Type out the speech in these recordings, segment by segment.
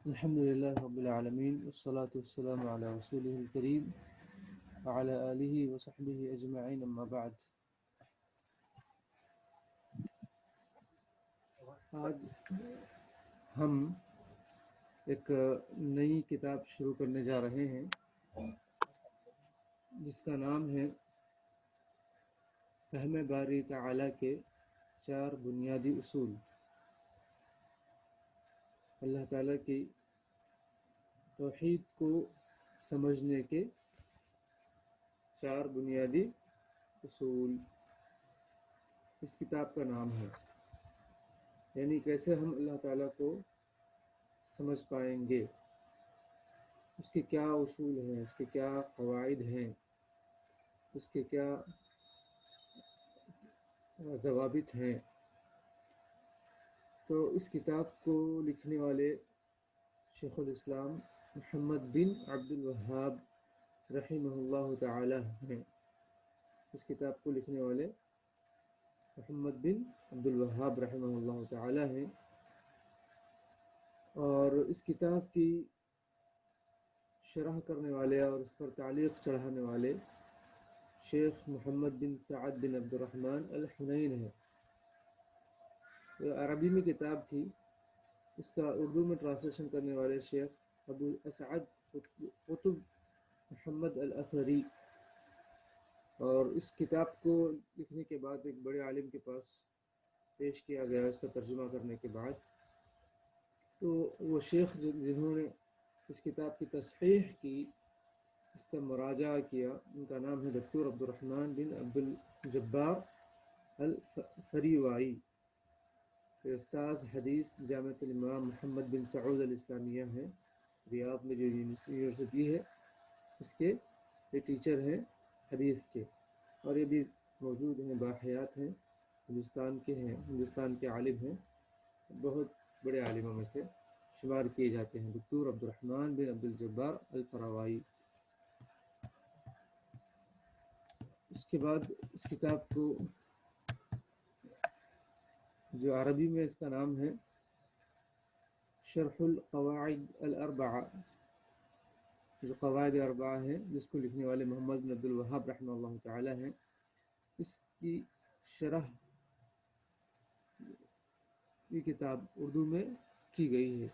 الحمد لله رب العالمين والصلاة والسلام على رسوله الكريم وعلى آله وصحبه أجمعين أما بعد. آج ہم ایک نئی کتاب شروع کرنے جا رہے ہیں جس کا نام ہے فہم باری تعالی کے 4 بنیادی اصول. اللہ تعالیٰ کی توحید کو سمجھنے کے 4 بنیادی اصول اس کتاب کا نام ہے. یعنی کیسے ہم اللہ تعالیٰ کو سمجھ پائیں گے، اس کے کیا اصول ہیں، اس کے کیا قواعد ہیں، اس کے کیا ضوابط ہیں. تو اس کتاب کو لکھنے والے شیخ الاسلام محمد بن عبد الوہاب رحمہ اللہ تعالی ہیں. اس کتاب کو لکھنے والے محمد بن عبد الوہاب رحمہ اللہ تعالی ہیں، اور اس کتاب کی شرح کرنے والے اور اس پر تعلیق چڑھانے والے شیخ محمد بن سعد بن عبد الرحمن الحنین ہے. عربی میں کتاب تھی، اس کا اردو میں ٹرانسلیشن کرنے والے شیخ ابو اسعد قطب محمد الاثری. اور اس کتاب کو لکھنے کے بعد ایک بڑے عالم کے پاس پیش کیا گیا اس کا ترجمہ کرنے کے بعد. تو وہ شیخ جنہوں نے اس کتاب کی تصحیح کی، اس کا مراجعہ کیا، ان کا نام ہے دکتور عبد الرحمن بن عبد الجبار الفریوائی. استاذ حدیث جامعۃ الامام محمد بن سعود الاسلامیہ ہیں، ریاض میں جو یونیورسٹی ہے اس کے یہ ٹیچر ہیں حدیث کے، اور یہ بھی موجود ہیں، باحیات ہیں، ہندوستان کے عالم ہیں، بہت بڑے عالموں میں سے شمار کیے جاتے ہیں دکتور عبد الرحمن بن عبد الجبار الفراوائی. اس کے بعد اس کتاب کو جو عربی میں اس کا نام ہے شرح القواعد الاربعہ، جو قواعد اربعہ ہیں جس کو لکھنے والے محمد بن عبد الوہاب رحمہ اللہ تعالی ہیں، اس کی شرح یہ کتاب اردو میں کی گئی ہے.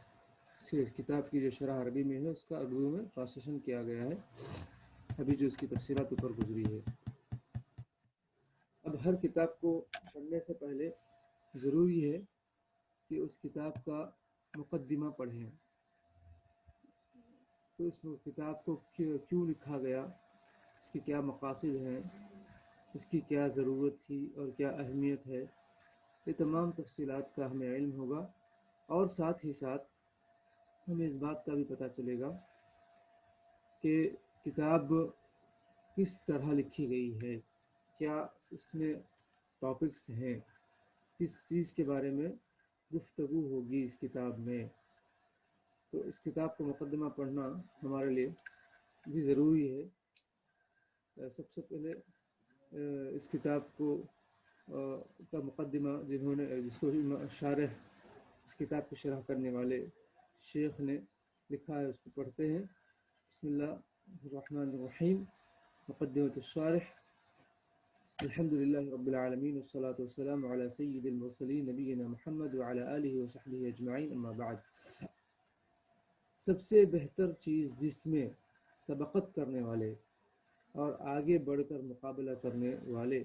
اس کتاب کی جو شرح عربی میں ہے اس کا اردو میں ٹرانسلیشن کیا گیا ہے، ابھی جو اس کی تفصیلات اوپر گزری ہے. اب ہر کتاب کو پڑھنے سے پہلے ضروری ہے کہ اس کتاب کا مقدمہ پڑھیں. تو اس کتاب کو کیوں لکھا گیا، اس کے کیا مقاصد ہیں، اس کی کیا ضرورت تھی اور کیا اہمیت ہے، یہ تمام تفصیلات کا ہمیں علم ہوگا. اور ساتھ ہی ساتھ ہمیں اس بات کا بھی پتہ چلے گا کہ کتاب کس طرح لکھی گئی ہے، کیا اس میں ٹاپکس ہیں، کس چیز کے بارے میں گفتگو ہوگی اس کتاب میں. تو اس کتاب کا مقدمہ پڑھنا ہمارے لیے بھی ضروری ہے. سب سے پہلے اس کتاب کا مقدمہ جس کو شارح اس کتاب کی شرح کرنے والے شیخ نے لکھا ہے، اس کو پڑھتے ہیں. بسم اللہ الرحمن الرحیم. مقدمۃ الشارح. الحمد للہ رب العالمین والصلاة والسلام علی سید المرسلین نبینا محمد وعلی آلہ وصحبہ اجمعین، اما بعد. سب سے بہتر چیز جس میں سبقت کرنے والے اور آگے بڑھ کر مقابلہ کرنے والے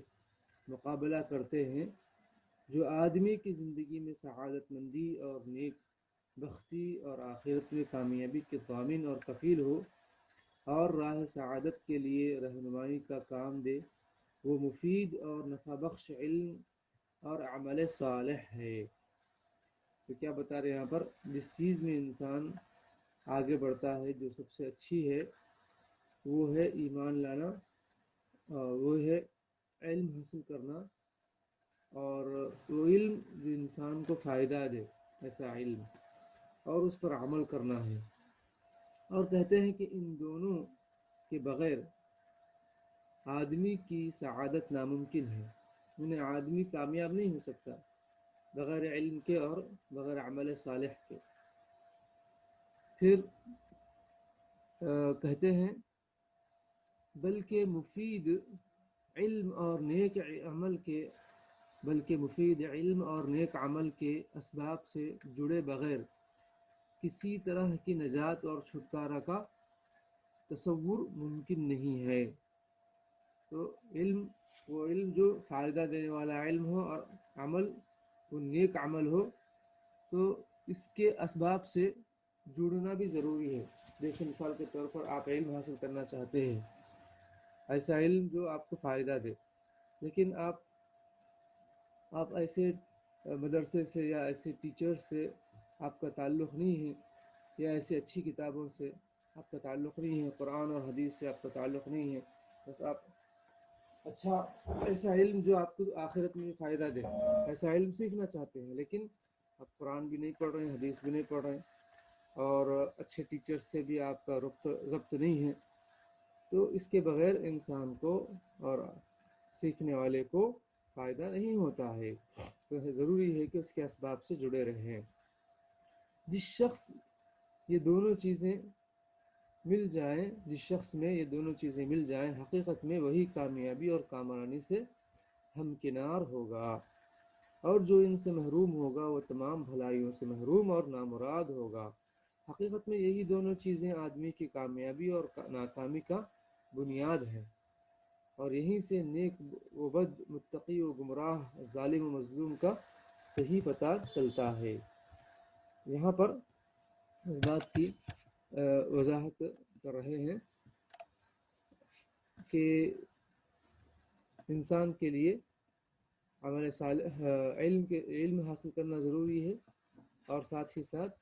مقابلہ کرتے ہیں، جو آدمی کی زندگی میں سعادت مندی اور نیک بختی اور آخرت میں کامیابی کے ضامن اور کفیل ہو اور راہ سعادت کے لیے رہنمائی کا کام دے، وہ مفید اور نفع بخش علم اور عمل صالح ہے. تو کیا بتا رہے ہیں یہاں پر، جس چیز میں انسان آگے بڑھتا ہے جو سب سے اچھی ہے وہ ہے ایمان لانا، وہ ہے علم حاصل کرنا، اور وہ علم جو انسان کو فائدہ دے، ایسا علم، اور اس پر عمل کرنا ہے. اور کہتے ہیں کہ ان دونوں کے بغیر آدمی کی سعادت ناممکن ہے. انہیں آدمی کامیاب نہیں ہو سکتا بغیر علم کے اور بغیر عمل صالح کے. پھر کہتے ہیں بلکہ مفید علم اور نیک عمل کے بلکہ مفید علم اور نیک عمل کے اسباب سے جڑے بغیر کسی طرح کی نجات اور چھٹکارا کا تصور ممکن نہیں ہے۔ تو وہ علم جو فائدہ دینے والا علم ہو اور عمل وہ نیک عمل ہو، تو اس کے اسباب سے جڑنا بھی ضروری ہے۔ جیسے مثال کے طور پر آپ علم حاصل کرنا چاہتے ہیں، ایسا علم جو آپ کو فائدہ دے، لیکن آپ ایسے مدرسے سے یا ایسے ٹیچر سے آپ کا تعلق نہیں ہے، یا ایسی اچھی کتابوں سے آپ کا تعلق نہیں ہے، قرآن اور حدیث سے آپ کا تعلق نہیں ہے، بس آپ اچھا ایسا علم جو آپ کو آخرت میں فائدہ دے، ایسا علم سیکھنا چاہتے ہیں، لیکن آپ قرآن بھی نہیں پڑھ رہے ہیں، حدیث بھی نہیں پڑھ رہے ہیں، اور اچھے ٹیچر سے بھی آپ کا ربط نہیں ہے، تو اس کے بغیر انسان کو اور سیکھنے والے کو فائدہ نہیں ہوتا ہے۔ تو ضروری ہے کہ اس کے اسباب سے جڑے رہیں۔ جس شخص یہ دونوں چیزیں جس شخص میں یہ دونوں چیزیں مل جائیں، حقیقت میں وہی کامیابی اور کامرانی سے ہمکنار ہوگا، اور جو ان سے محروم ہوگا وہ تمام بھلائیوں سے محروم اور نامراد ہوگا۔ حقیقت میں یہی دونوں چیزیں آدمی کی کامیابی اور ناکامی کا بنیاد ہے، اور یہیں سے نیک و بد، متقی و گمراہ، ظالم و مظلوم کا صحیح پتہ چلتا ہے۔ یہاں پر اس بات کی وضاحت کر رہے ہیں کہ انسان کے لیے عمل صالح علم حاصل کرنا ضروری ہے، اور ساتھ ہی ساتھ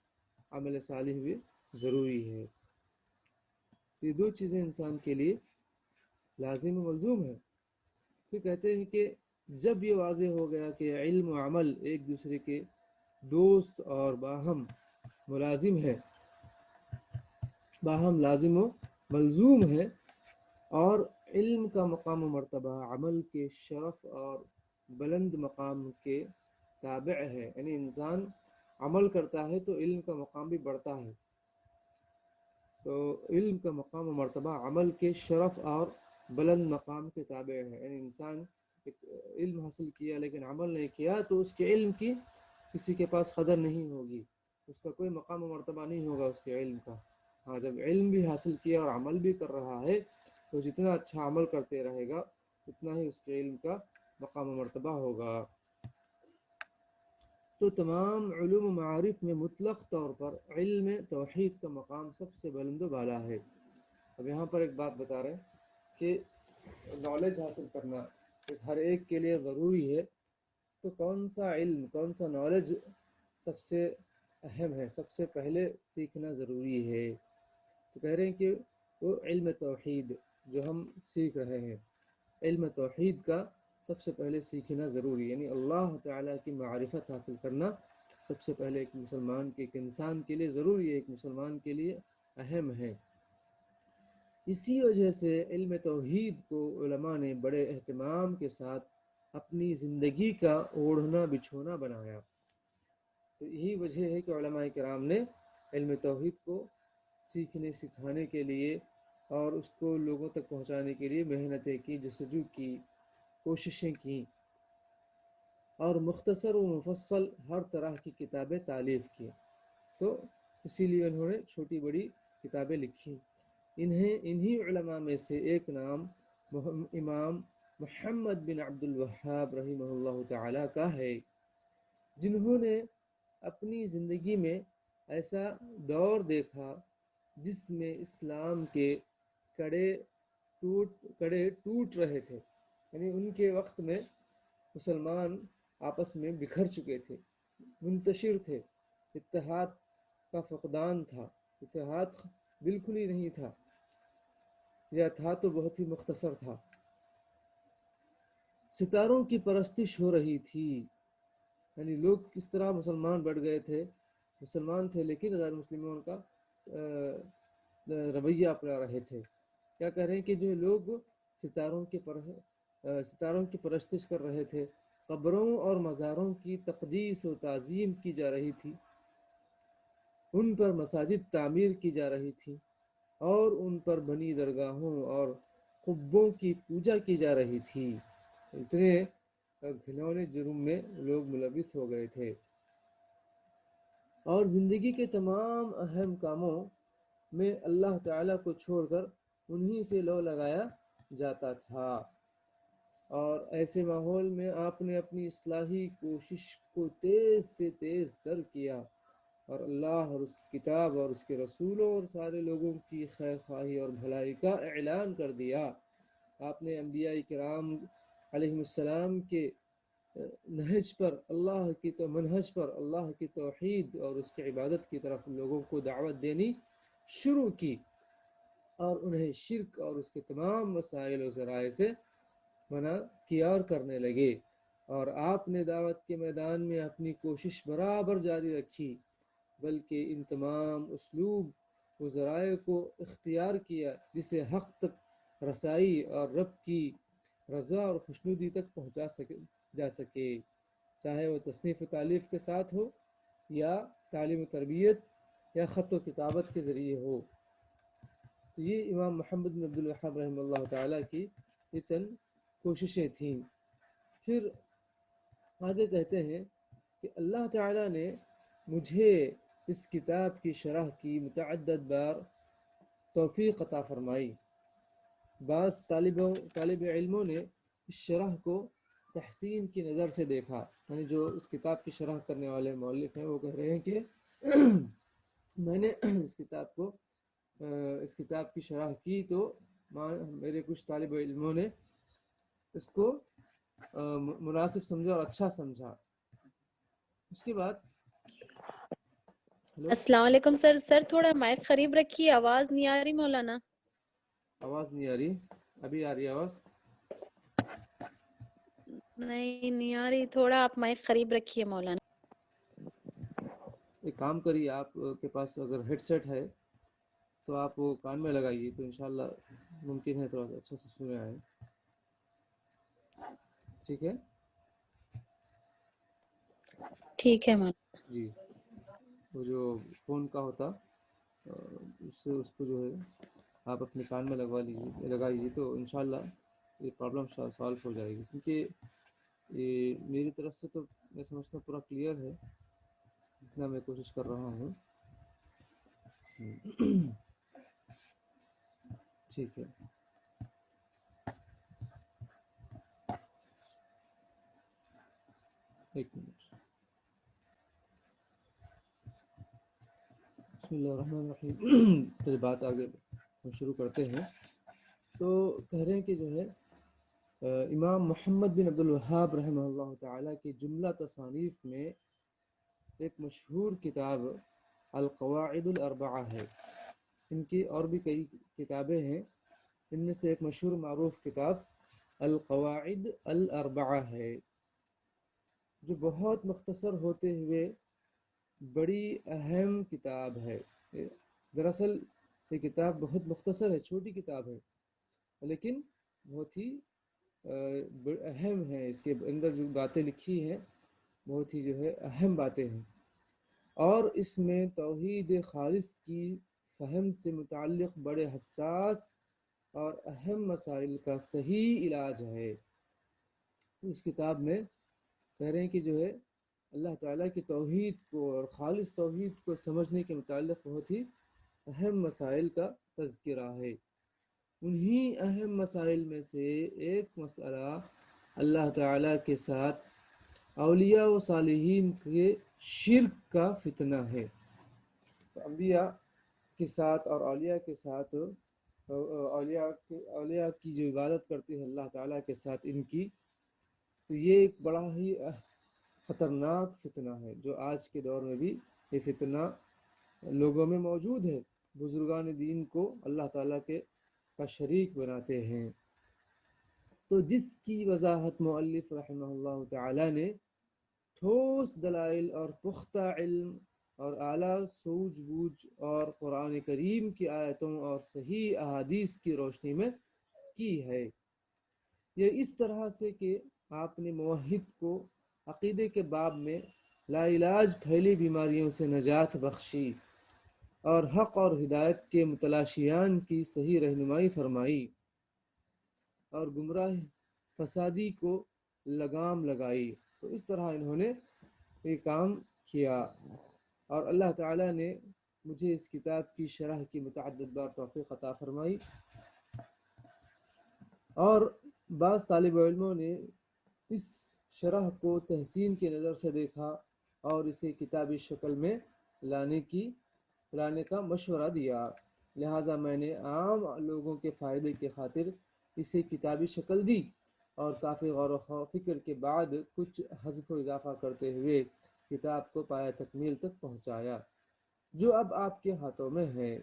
عمل صالح بھی ضروری ہے۔ یہ دو چیزیں انسان کے لیے لازم و ملزوم ہے۔ پھر کہتے ہیں کہ جب یہ واضح ہو گیا کہ علم و عمل ایک دوسرے کے دوست اور باہم لازم و ملزوم ہے، اور علم کا مقام و مرتبہ عمل کے شرف اور بلند مقام کے تابع ہے، یعنی انسان عمل کرتا ہے تو علم کا مقام بھی بڑھتا ہے، تو علم کا مقام و مرتبہ عمل کے شرف اور بلند مقام کے تابع ہے، یعنی انسان علم حاصل کیا لیکن عمل نہیں کیا تو اس کے علم کی کسی کے پاس قدر نہیں ہوگی، اس کا کوئی مقام و مرتبہ نہیں ہوگا اس کے علم کا۔ ہاں، جب علم بھی حاصل کیا اور عمل بھی کر رہا ہے تو جتنا اچھا عمل کرتے رہے گا اتنا ہی اس کے علم کا مقام و مرتبہ ہوگا۔ تو تمام علوم و معارف میں مطلق طور پر علم توحید کا مقام سب سے بلند و بالا ہے۔ اب یہاں پر ایک بات بتا رہے ہیں کہ نالج حاصل کرنا ہر ایک کے لیے ضروری ہے، تو کون سا علم، کون سا نالج سب سے اہم ہے، سب سے پہلے سیکھنا ضروری ہے؟ تو کہہ رہے ہیں کہ وہ علم توحید جو ہم سیکھ رہے ہیں، علم توحید کا سب سے پہلے سیکھنا ضروری، یعنی اللہ تعالیٰ کی معرفت حاصل کرنا سب سے پہلے ایک مسلمان کے، ایک انسان کے لیے ضروری ہے، ایک مسلمان کے لیے اہم ہے۔ اسی وجہ سے علم توحید کو علماء نے بڑے اہتمام کے ساتھ اپنی زندگی کا اوڑھنا بچھونا بنایا۔ تو یہی وجہ ہے کہ علماء کرام نے علم توحید کو سیکھنے سکھانے کے لیے اور اس کو لوگوں تک پہنچانے کے لیے محنتیں کی، جستجو کی، کوششیں کی، اور مختصر و مفصل ہر طرح کی کتابیں تالیف کی۔ تو اسی لیے انہوں نے چھوٹی بڑی کتابیں لکھی۔ انہی علماء میں سے ایک نام امام محمد بن عبد الوہاب رحمہ اللہ تعالی کا ہے، جنہوں نے اپنی زندگی میں ایسا دور دیکھا جس میں اسلام کے کڑے ٹوٹ رہے تھے، یعنی ان کے وقت میں مسلمان آپس میں بکھر چکے تھے، منتشر تھے، اتحاد کا فقدان تھا، اتحاد بالکل ہی نہیں تھا، یا تھا تو بہت ہی مختصر تھا۔ ستاروں کی پرستش ہو رہی تھی، یعنی لوگ کس طرح مسلمان بڑھ گئے تھے، مسلمان تھے لیکن غیر مسلموں کا رویہ اپنا رہے تھے۔ کیا کہہ رہے ہیں کہ جو لوگ ستاروں کی پرستش کر رہے تھے، قبروں اور مزاروں کی تقدیس و تعظیم کی جا رہی تھی، ان پر مساجد تعمیر کی جا رہی تھی اور ان پر بنی درگاہوں اور قبوں کی پوجا کی جا رہی تھی۔ اتنے گھنونے جرم میں لوگ ملوث ہو گئے تھے، اور زندگی کے تمام اہم کاموں میں اللہ تعالیٰ کو چھوڑ کر انہی سے لو لگایا جاتا تھا۔ اور ایسے ماحول میں آپ نے اپنی اصلاحی کوشش کو تیز سے تیز تر کیا، اور اللہ اور اس کی کتاب اور اس کے رسولوں اور سارے لوگوں کی خیر خواہی اور بھلائی کا اعلان کر دیا۔ آپ نے انبیاء کرام علیہ السلام کے نہج پر منہج پر اللہ کی توحید اور اس کی عبادت کی طرف لوگوں کو دعوت دینی شروع کی، اور انہیں شرک اور اس کے تمام مسائل و ذرائع سے منع کیا اور کرنے لگے، اور آپ نے دعوت کے میدان میں اپنی کوشش برابر جاری رکھی، بلکہ ان تمام اسلوب و ذرائع کو اختیار کیا جسے حق تک رسائی اور رب کی رضا اور خوشنودی تک پہنچا جا سکے، چاہے وہ تصنیف و تالیف کے ساتھ ہو یا تعلیم و تربیت یا خط و کتابت کے ذریعے ہو۔ تو یہ امام محمد بن عبد الوہاب رحمہ اللہ تعالیٰ کی یہ چند کوششیں تھیں۔ پھر آگے کہتے ہیں کہ اللہ تعالیٰ نے مجھے اس کتاب کی شرح کی متعدد بار توفیق عطا فرمائی۔ بعض طالب علموں نے اس شرح کو تحسین کی نظر سے دیکھا، یعنی جو اس کتاب کی شرح کرنے والے مؤلف ہیں وہ کہہ رہے ہیں کہ میں نے اس کتاب کی شرح کی تو میرے کچھ طالب علموں نے اس کو مناسب سمجھا اور اچھا سمجھا۔ اس کے بعد السلام علیکم سر۔ تھوڑا مائک قریب رکھیے، آواز نہیں آ رہی مولانا۔ آواز نہیں آ رہی؟ ابھی آ رہی آواز؟ نہیں آ رہی، تھوڑا آپ مائک قریب رکھیے مولانا۔ ایک کام کریے، آپ کے پاس اگر ہیڈ سیٹ ہے تو آپ وہ کان میں لگائیے تو انشاءاللہ ممکن ہے تھوڑا اچھا سے سنے آئے۔ ٹھیک ہے؟ ٹھیک ہے مولانا جی، وہ جو فون کا ہوتا اس کو جو ہے آپ اپنے کان میں لگائیے تو انشاءاللہ یہ پرابلم سالو ہو جائے گی، کیونکہ یہ میری طرف سے تو میں سمجھتا ہوں پورا کلیئر ہے جتنا میں کوشش کر رہا ہوں۔ ٹھیک ہے، ایک منٹ۔ بسم اللہ الرحمن الرحیم۔ پھر بات آگے ہم شروع کرتے ہیں۔ تو کہہ رہے ہیں کہ جو ہے امام محمد بن عبد الوہاب رحمہ اللہ تعالیٰ کی جملہ تصانیف میں ایک مشہور کتاب القواعد الاربعہ ہے۔ ان کی اور بھی کئی کتابیں ہیں، ان میں سے ایک مشہور معروف کتاب القواعد الاربعہ ہے، جو بہت مختصر ہوتے ہوئے بڑی اہم کتاب ہے۔ دراصل یہ کتاب بہت مختصر ہے، چھوٹی کتاب ہے، لیکن بہت ہی اہم ہے۔ اس کے اندر جو باتیں لکھی ہیں بہت ہی جو ہے اہم باتیں ہیں، اور اس میں توحید خالص کی فہم سے متعلق بڑے حساس اور اہم مسائل کا صحیح علاج ہے۔ اس کتاب میں کہہ رہے ہیں کہ جو ہے اللہ تعالیٰ کی توحید کو اور خالص توحید کو سمجھنے کے متعلق بہت ہی اہم مسائل کا تذکرہ ہے۔ انہی اہم مسائل میں سے ایک مسئلہ اللہ تعالیٰ کے ساتھ اولیاء و صالحین کے شرک کا فتنہ ہے۔ انبیاء کے ساتھ اور اولیاء کے ساتھ اولیاء کی جو عبادت کرتے ہیں اللہ تعالیٰ کے ساتھ ان کی، تو یہ ایک بڑا ہی خطرناک فتنہ ہے، جو آج کے دور میں بھی یہ فتنہ لوگوں میں موجود ہے۔ بزرگان دین کو اللہ تعالیٰ کا شریک بناتے ہیں۔ تو جس کی وضاحت مؤلف رحمہ اللہ تعالیٰ نے ٹھوس دلائل اور پختہ علم اور اعلیٰ سوجھ بوجھ اور قرآن کریم کی آیتوں اور صحیح احادیث کی روشنی میں کی ہے۔ یہ اس طرح سے کہ آپ نے موحد کو عقیدے کے باب میں لا علاج پھیلی بیماریوں سے نجات بخشی، اور حق اور ہدایت کے متلاشیان کی صحیح رہنمائی فرمائی اور گمراہ فسادی کو لگام لگائی۔ تو اس طرح انہوں نے یہ کام کیا، اور اللہ تعالیٰ نے مجھے اس کتاب کی شرح کی متعدد بار توفیق عطا فرمائی، اور بعض طالب علموں نے اس شرح کو تحسین کی نظر سے دیکھا اور اسے کتابی شکل میں لانے کا مشورہ دیا، لہٰذا میں نے عام لوگوں کے فائدے کی خاطر اسے کتابی شکل دی، اور کافی غور و فکر کے بعد کچھ حذف و اضافہ کرتے ہوئے کتاب کو پایہ تکمیل تک پہنچایا، جو اب آپ کے ہاتھوں میں ہے۔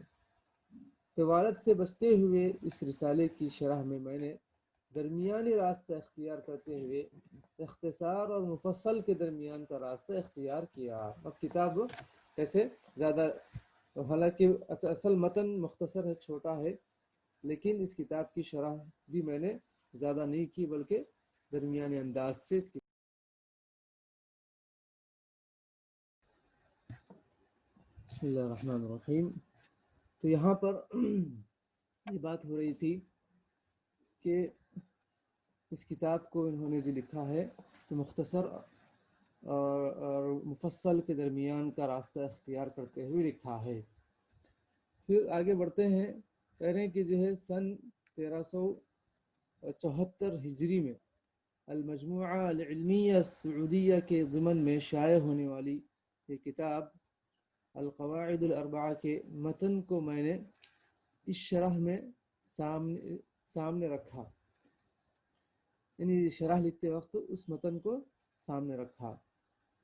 طوالت سے بچتے ہوئے اس رسالے کی شرح میں میں نے درمیانی راستہ اختیار کرتے ہوئے اختصار اور مفصل کے درمیان کا راستہ اختیار کیا۔ اب کتاب کیسے زیادہ، حالانکہ اصل متن مختصر ہے، چھوٹا ہے، لیکن اس کتاب کی شرح بھی میں نے زیادہ نہیں کی، بلکہ درمیانی انداز سے اس کی بسم اللہ الرحمن الرحیم۔ تو یہاں پر یہ بات ہو رہی تھی کہ اس کتاب کو انہوں نے جو لکھا ہے تو مختصر اور مفصل کے درمیان کا راستہ اختیار کرتے ہوئے لکھا ہے۔ پھر آگے بڑھتے ہیں، کہہ رہے ہیں کہ جو ہے سن 1374 ہجری میں المجموعہ العلمیہ السعودیہ کے ضمن میں شائع ہونے والی یہ کتاب القواعد الاربعہ کے متن کو میں نے اس شرح میں سامنے رکھا، یعنی شرح لکھتے وقت اس متن کو سامنے رکھا،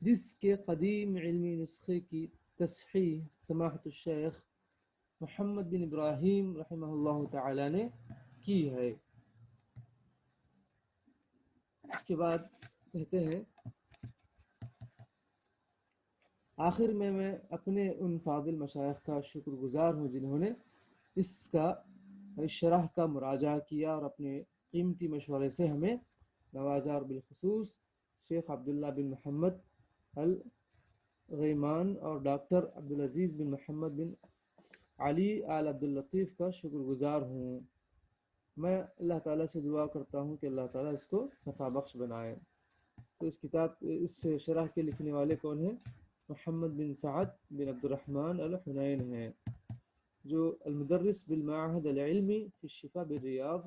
جس کے قدیم علمی نسخے کی تصحیح سماحت الشیخ محمد بن ابراہیم رحمہ اللہ تعالی نے کی ہے۔ اس کے بعد کہتے ہیں، آخر میں اپنے ان فاضل مشائخ کا شکر گزار ہوں جنہوں نے اس شرح کا مراجعہ کیا اور اپنے قیمتی مشورے سے ہمیں نوازا، اور بالخصوص شیخ عبداللہ بن محمد الغیمان اور ڈاکٹر عبدالعزیز بن محمد بن علی آل عبداللطیف کا شکر گزار ہوں۔ میں اللہ تعالیٰ سے دعا کرتا ہوں کہ اللہ تعالیٰ اس کو نفع بخش بنائے۔ تو اس شرح کے لکھنے والے کون ہیں؟ محمد بن سعد بن عبد الرحمن الحنین ہیں، جو المدرس بالمعہد العلمی فی الشفا بالریاض،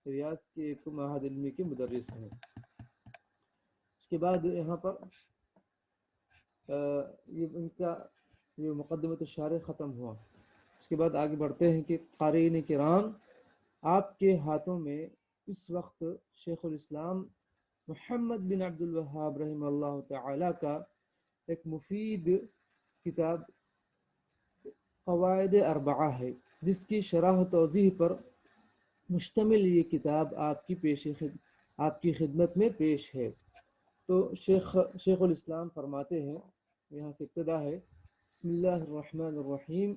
ریاض کے ایک معہد علمی کے مدرس ہیں۔ اس کے بعد یہاں پر یہ ان کا یہ مقدمۃ الشارح ختم ہوا۔ اس کے بعد آگے بڑھتے ہیں کہ قارئین کرام، آپ کے ہاتھوں میں اس وقت شیخ الاسلام محمد بن عبد الوہاب رحمہ اللہ تعالی کا ایک مفید کتاب قواعد اربعہ ہے، جس کی شرح و توضیح پر مشتمل یہ کتاب آپ کی خدمت میں پیش ہے۔ تو شیخ الاسلام فرماتے ہیں، یہاں سے ابتدا ہے، بسم اللہ الرحمن الرحیم،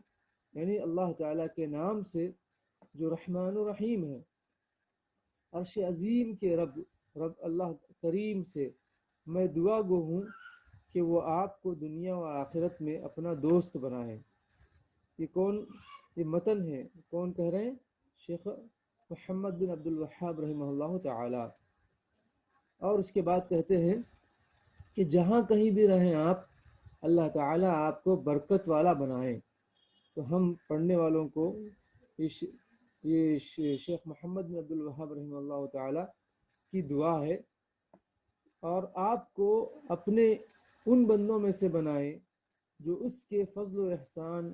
یعنی اللہ تعالیٰ کے نام سے جو رحمان الرحیم ہے، عرش عظیم کے رب اللہ کریم سے میں دعا گو ہوں کہ وہ آپ کو دنیا و آخرت میں اپنا دوست بنائے۔ یہ متن ہے، کون کہہ رہے ہیں؟ شیخ محمد بن عبد الوہاب رحمہ اللہ تعالی۔ اور اس کے بعد کہتے ہیں کہ جہاں کہیں بھی رہیں آپ، اللہ تعالیٰ آپ کو برکت والا بنائیں۔ تو ہم پڑھنے والوں کو یہ شیخ محمد بن عبد الوہاب رحمہ اللہ تعالی کی دعا ہے، اور آپ کو اپنے ان بندوں میں سے بنائیں جو اس کے فضل و احسان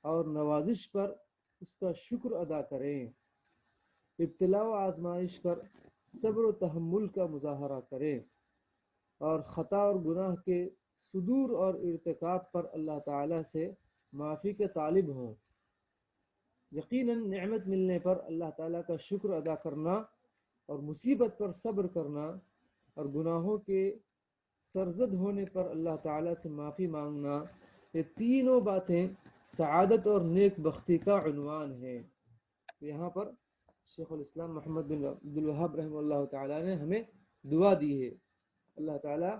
اور نوازش پر اس کا شکر ادا کریں، ابتلاء و آزمائش پر صبر و تحمل کا مظاہرہ کریں، اور خطا اور گناہ کے صدور اور ارتکاب پر اللہ تعالیٰ سے معافی کے طالب ہوں۔ یقیناً نعمت ملنے پر اللہ تعالیٰ کا شکر ادا کرنا، اور مصیبت پر صبر کرنا، اور گناہوں کے سرزد ہونے پر اللہ تعالیٰ سے معافی مانگنا، یہ تینوں باتیں سعادت اور نیک بختی کا عنوان ہے۔ یہاں پر شیخ الاسلام محمد بن عبد الوہاب رحمہ اللہ تعالیٰ نے ہمیں دعا دی ہے، اللہ تعالیٰ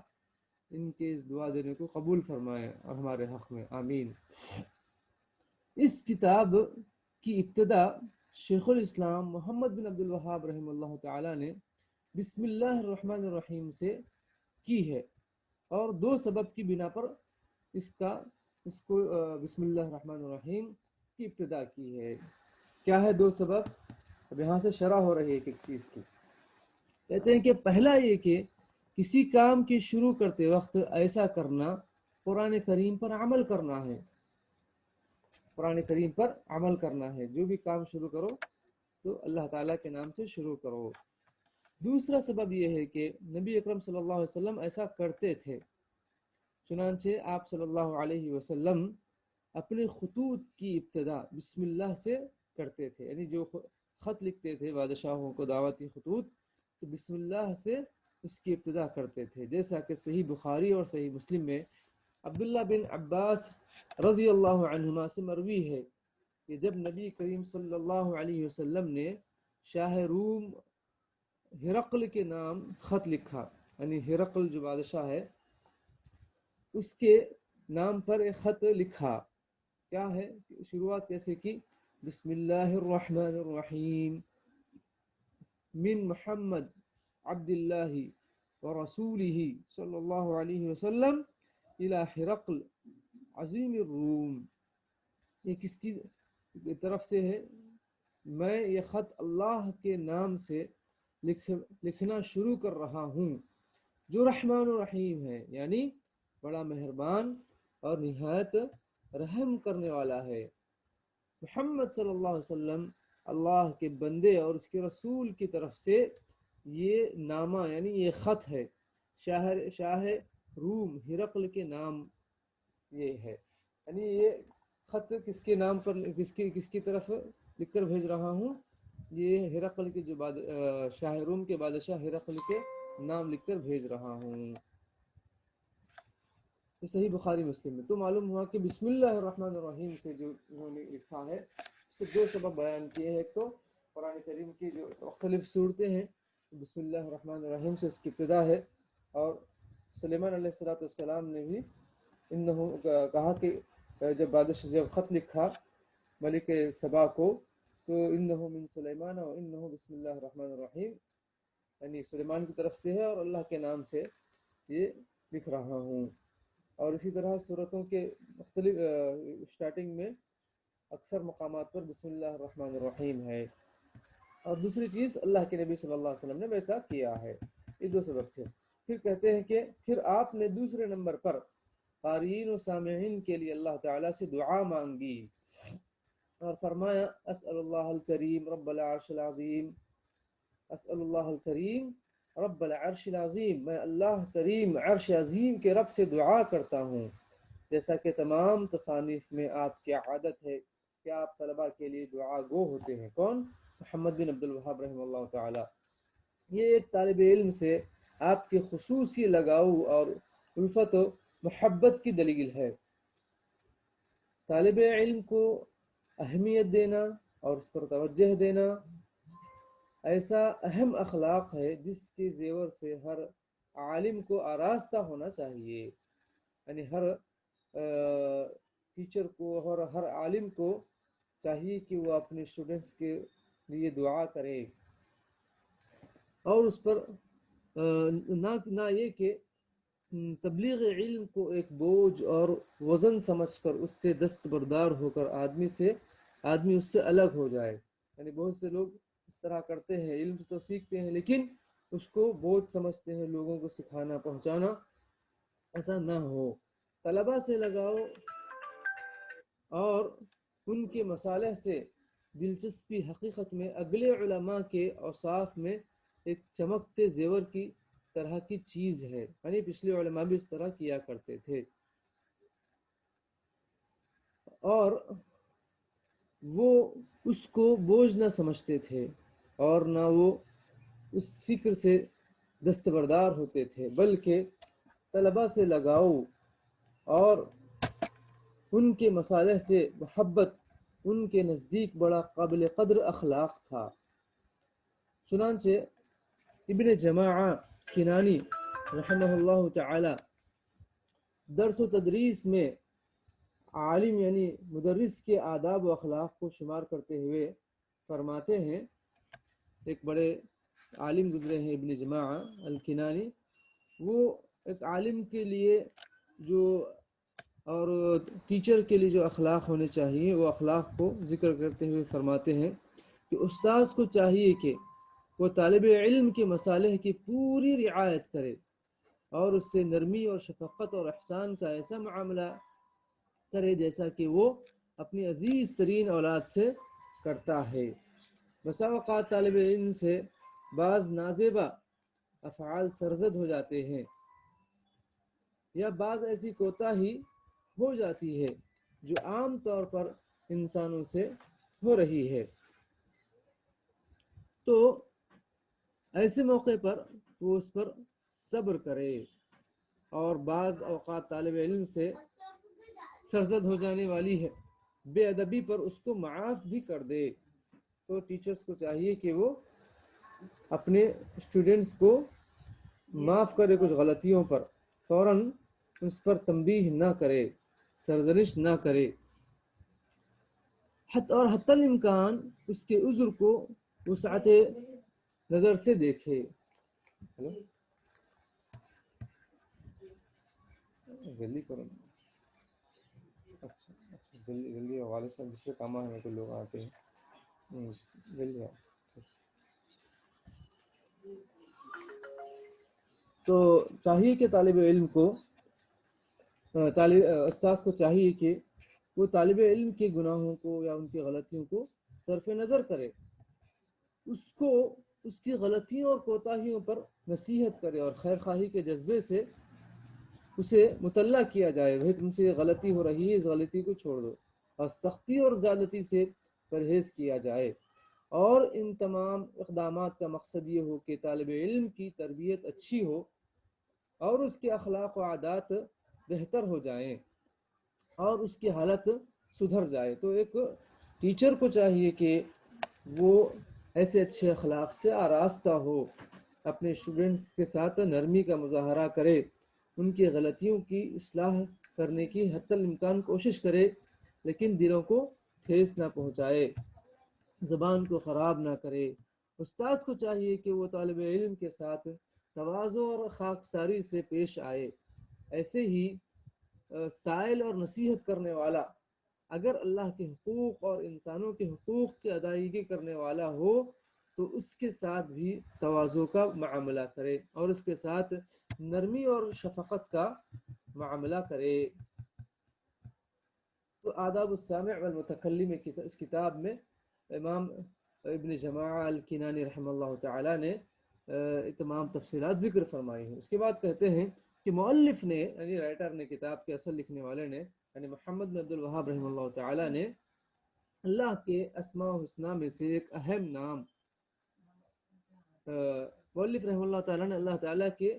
ان کے اس دعا دینے کو قبول فرمائے اور ہمارے حق میں آمین۔ اس کتاب کی ابتدا شیخ الاسلام محمد بن عبد الوہاب رحمہ اللہ تعالی نے بسم اللہ الرحمن الرحیم سے کی ہے، اور دو سبب کی بنا پر اس کو بسم اللہ الرحمن الرحیم کی ابتدا کی ہے۔ کیا ہے دو سبب؟ اب یہاں سے شرح ہو رہی ہے ایک ایک چیز کی۔ کہتے ہیں کہ پہلا یہ کہ کسی کام کی شروع کرتے وقت ایسا کرنا قرآن کریم پر عمل کرنا ہے، قرآن کریم پر عمل کرنا ہے۔ جو بھی کام شروع کرو تو اللہ تعالیٰ کے نام سے شروع کرو۔ دوسرا سبب یہ ہے کہ نبی اکرم صلی اللہ علیہ وسلم ایسا کرتے تھے، چنانچہ آپ صلی اللہ علیہ وسلم اپنے خطوط کی ابتدا بسم اللہ سے کرتے تھے، یعنی جو خط لکھتے تھے بادشاہوں کو، دعوتی خطوط، تو بسم اللہ سے اس کی ابتدا کرتے تھے، جیسا کہ صحیح بخاری اور صحیح مسلم میں عبداللہ بن عباس رضی اللہ عنہما سے مروی ہے کہ جب نبی کریم صلی اللہ علیہ وسلم نے شاہ روم ہرقل کے نام خط لکھا، یعنی ہرقل جو بادشاہ ہے اس کے نام پر ایک خط لکھا، کیا ہے شروعات کیسے کی؟ بسم اللہ الرحمن الرحیم من محمد عبد اللہ ورسولہ صلی اللہ علیہ وسلم الى ہرقل عظیم الروم۔ یہ کس کی طرف سے ہے؟ میں یہ خط اللہ کے نام سے لکھنا شروع کر رہا ہوں جو رحمان و رحیم ہے، یعنی بڑا مہربان اور نہایت رحم کرنے والا ہے۔ محمد صلی اللہ علیہ وسلم اللہ کے بندے اور اس کے رسول کی طرف سے یہ نامہ یعنی یہ خط ہے، شاہ روم ہرقل کے نام یہ ہے، یعنی یہ خط کس کے نام پر کس کی طرف لکھ کر بھیج رہا ہوں؟ یہ ہرقل کے جو شاہ روم کے بادشاہ ہرقل کے نام لکھ کر بھیج رہا ہوں۔ یہ صحیح بخاری مسلم میں۔ تو معلوم ہوا کہ بسم اللہ الرحمن الرحیم سے جو انہوں نے لکھا ہے اس کے دو سبب بیان کیے ہیں۔ ایک تو قرآن کریم کی جو مختلف صورتیں ہیں بسم اللہ الرحمن الرحیم سے اس کی ابتدا ہے، اور سلیمان علیہ السلام نے بھی کہا کہ جب خط لکھا ملک سبا کو تو انہو من سلیمان و انہو بسم اللہ الرحمن الرحیم، یعنی سلیمان کی طرف سے ہے اور اللہ کے نام سے یہ لکھ رہا ہوں۔ اور اسی طرح سورتوں کے مختلف اسٹارٹنگ میں اکثر مقامات پر بسم اللہ الرحمن الرحیم ہے۔ اور دوسری چیز اللہ کے نبی صلی اللہ علیہ وسلم نے ویسا کیا ہے۔ یہ دو سبب تھے۔ پھر کہتے ہیں کہ پھر آپ نے دوسرے نمبر پر قارئین و سامعین کے لیے اللہ تعالیٰ سے دعا مانگی اور فرمایا اسأل اللہ الکریم رب العرش العظیم، اسأل اللہ الکریم رب العرش العظیم، میں اللہ کریم عرش عظیم کے رب سے دعا کرتا ہوں، جیسا کہ تمام تصانیف میں آپ کی عادت ہے کہ آپ طلباء کے لیے دعا گو ہوتے ہیں۔ کون؟ محمد بن عبد الوہاب رحمہ اللہ تعالی۔ یہ ایک طالب علم سے آپ کے خصوصی لگاؤ اور الفت و محبت کی دلیل ہے۔ طالب علم کو اہمیت دینا اور اس پر توجہ دینا ایسا اہم اخلاق ہے جس کے زیور سے ہر عالم کو آراستہ ہونا چاہیے، یعنی ہر ٹیچر کو اور ہر عالم کو چاہیے کہ وہ اپنے اسٹوڈنٹس کے لیے دعا کرے، اور اس پر نہ یہ کہ تبلیغ علم کو ایک بوجھ اور وزن سمجھ کر اس سے دستبردار ہو کر آدمی اس سے الگ ہو جائے۔ یعنی بہت سے لوگ اس طرح کرتے ہیں، علم تو سیکھتے ہیں لیکن اس کو بوجھ سمجھتے ہیں، لوگوں کو سکھانا پہنچانا، ایسا نہ ہو۔ طلباء سے لگاؤ اور ان کے مصالح سے دلچسپی حقیقت میں اگلے علماء کے اوصاف میں ایک چمکتے زیور کی طرح کی چیز ہے، یعنی پچھلے علماء بھی اس طرح کیا کرتے تھے، اور وہ اس کو بوجھ نہ سمجھتے تھے اور نہ وہ اس فکر سے دستبردار ہوتے تھے، بلکہ طلباء سے لگاؤ اور ان کے مصالح سے محبت ان کے نزدیک بڑا قابل قدر اخلاق تھا۔ چنانچہ ابن جماعہ کنانی رحمہ اللہ تعالی درس و تدریس میں عالم یعنی مدرس کے آداب و اخلاق کو شمار کرتے ہوئے فرماتے ہیں، ایک بڑے عالم گزرے ہیں ابن جماعہ الکنانی، وہ ایک عالم کے لیے جو اور ٹیچر کے لیے جو اخلاق ہونے چاہیے وہ اخلاق کو ذکر کرتے ہوئے فرماتے ہیں کہ استاذ کو چاہیے کہ وہ طالب علم کے مصالح کی پوری رعایت کرے اور اس سے نرمی اور شفقت اور احسان کا ایسا معاملہ کرے جیسا کہ وہ اپنی عزیز ترین اولاد سے کرتا ہے۔ بسا اوقات طالب علم سے بعض نازیبہ افعال سرزد ہو جاتے ہیں یا بعض ایسی کوتاہی ہو جاتی ہے جو عام طور پر انسانوں سے ہو رہی ہے، تو ایسے موقع پر وہ اس پر صبر کرے، اور بعض اوقات طالب علم سے سرزد ہو جانے والی ہے بے ادبی پر اس کو معاف بھی کر دے۔ تو ٹیچرز کو چاہیے کہ وہ اپنے اسٹوڈنٹس کو معاف کرے کچھ غلطیوں پر، فوراً اس پر تنبیہ نہ کرے، سرزنش نہ کرے، اور حتی الامکان اس کے عذر کو وسعت نظر سے دیکھے۔ جلدی کرو، اچھا جلدی جلدی، والد صاحب دوسرے کام ہے تو لوگ آتے ہیں، جلدی آؤ۔ تو چاہیے کہ طالب علم کو استاذ کو چاہیے کہ وہ طالب علم کے گناہوں کو یا ان کی غلطیوں کو صرف نظر کرے، اس کو اس کی غلطیوں اور کوتاہیوں پر نصیحت کرے اور خیر خواہی کے جذبے سے اسے مطلع کیا جائے، بھائی تم سے یہ غلطی ہو رہی ہے، اس غلطی کو چھوڑ دو، اور سختی اور زیادتی سے پرہیز کیا جائے۔ اور ان تمام اقدامات کا مقصد یہ ہو کہ طالب علم کی تربیت اچھی ہو اور اس کے اخلاق و عادات بہتر ہو جائیں اور اس کی حالت سدھر جائے۔ تو ایک ٹیچر کو چاہیے کہ وہ ایسے اچھے اخلاق سے آراستہ ہو، اپنے اسٹوڈنٹس کے ساتھ نرمی کا مظاہرہ کرے، ان کی غلطیوں کی اصلاح کرنے کی حتی الامکان کوشش کرے، لیکن دلوں کو ٹھیس نہ پہنچائے، زبان کو خراب نہ کرے۔ استاذ کو چاہیے کہ وہ طالب علم کے ساتھ تواضع اور خاکساری سے پیش آئے۔ ایسے ہی سائل اور نصیحت کرنے والا اگر اللہ کے حقوق اور انسانوں کے حقوق کی ادائیگی کرنے والا ہو تو اس کے ساتھ بھی تواضع کا معاملہ کرے اور اس کے ساتھ نرمی اور شفقت کا معاملہ کرے۔ تو آداب السامع والمتکلم اس کتاب میں امام ابن جماعہ الکنانی رحمہ اللہ تعالی نے تمام تفصیلات ذکر فرمائی ہیں۔ اس کے بعد کہتے ہیں کہ مؤلف نے یعنی رائٹر نے، کتاب کے اصل لکھنے والے نے یعنی محمد بن عبد الوہاب رحمہ اللہ تعالی نے اللہ کے اسماء و حسنہ میں سے ایک اہم نام، مؤلف رحمہ اللہ تعالی نے اللہ تعالیٰ کے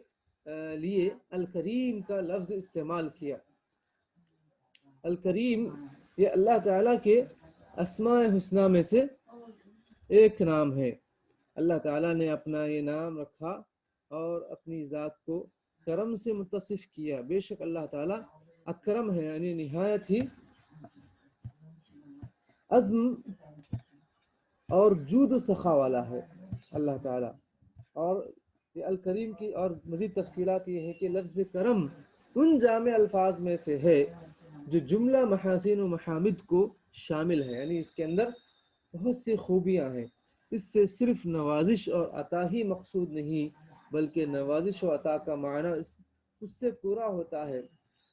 لیے الکریم کا لفظ استعمال کیا۔ الکریم یہ اللہ تعالیٰ کے اسماء حسنہ میں سے ایک نام ہے۔ اللہ تعالیٰ نے اپنا یہ نام رکھا اور اپنی ذات کو کرم سے متصف کیا۔ بے شک اللہ تعالیٰ اکرم ہے، یعنی نہایت ہی عزم اور جود و سخا والا ہے اللہ تعالیٰ۔ اور یہ الکریم کی اور مزید تفصیلات یہ ہے کہ لفظ کرم ان جامع الفاظ میں سے ہے جو جملہ محاسن و محامد کو شامل ہے، یعنی اس کے اندر بہت سی خوبیاں ہیں۔ اس سے صرف نوازش اور عطا ہی مقصود نہیں بلکہ نوازش و عطا کا معنی اس سے پورا ہوتا ہے۔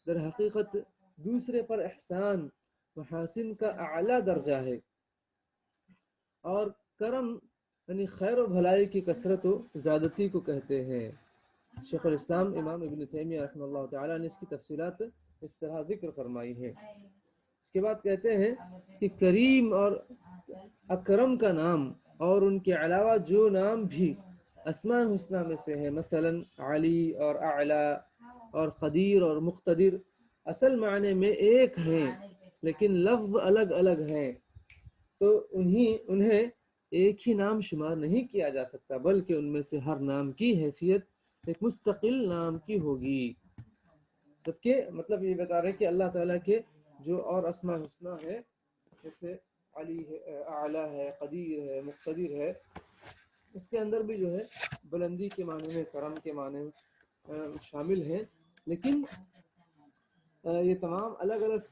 در حقیقت دوسرے پر احسان محاسن کا اعلیٰ درجہ ہے، اور کرم یعنی خیر و بھلائی کی کثرت و زیادتی کو کہتے ہیں۔ شیخ الاسلام امام ابن تیمیہ رحمہ اللہ تعالیٰ نے اس کی تفصیلات اس طرح ذکر فرمائی ہے۔ اس کے بعد کہتے ہیں کہ کریم اور اکرم کا نام اور ان کے علاوہ جو نام بھی اسماء حسنہ میں سے ہے، مثلا علی اور اعلی اور قدیر اور مقتدر، اصل معنی میں ایک ہیں لیکن لفظ الگ الگ ہیں، تو انہیں ایک ہی نام شمار نہیں کیا جا سکتا بلکہ ان میں سے ہر نام کی حیثیت ایک مستقل نام کی ہوگی۔ جبکہ مطلب یہ بتا رہے ہیں کہ اللہ تعالیٰ کے جو اور اسماء حسنہ ہے جیسے علی ہے، اعلیٰ ہے، قدیر ہے، مقتدر ہے، اس کے اندر بھی جو ہے بلندی کے معنی میں، کرم کے معنی میں شامل ہیں، لیکن یہ تمام الگ الگ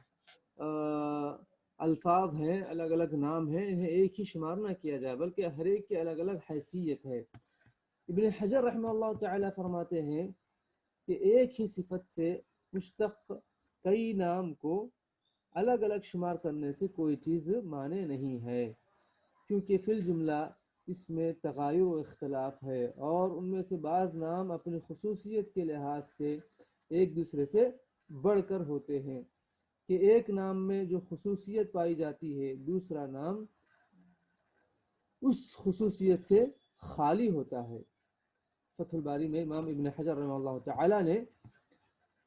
الفاظ ہیں، الگ الگ نام ہیں، انہیں ایک ہی شمار نہ کیا جائے بلکہ ہر ایک کی الگ الگ حیثیت ہے۔ ابن حجر رحمہ اللہ تعالیٰ فرماتے ہیں کہ ایک ہی صفت سے مشتق کئی نام کو الگ الگ شمار کرنے سے کوئی چیز مانے نہیں ہے، کیونکہ فی الجملہ اس میں تغایر و اختلاف ہے، اور ان میں سے بعض نام اپنی خصوصیت کے لحاظ سے ایک دوسرے سے بڑھ کر ہوتے ہیں، کہ ایک نام میں جو خصوصیت پائی جاتی ہے دوسرا نام اس خصوصیت سے خالی ہوتا ہے۔ فتح الباری میں امام ابن حجر رحمہ اللہ تعالی نے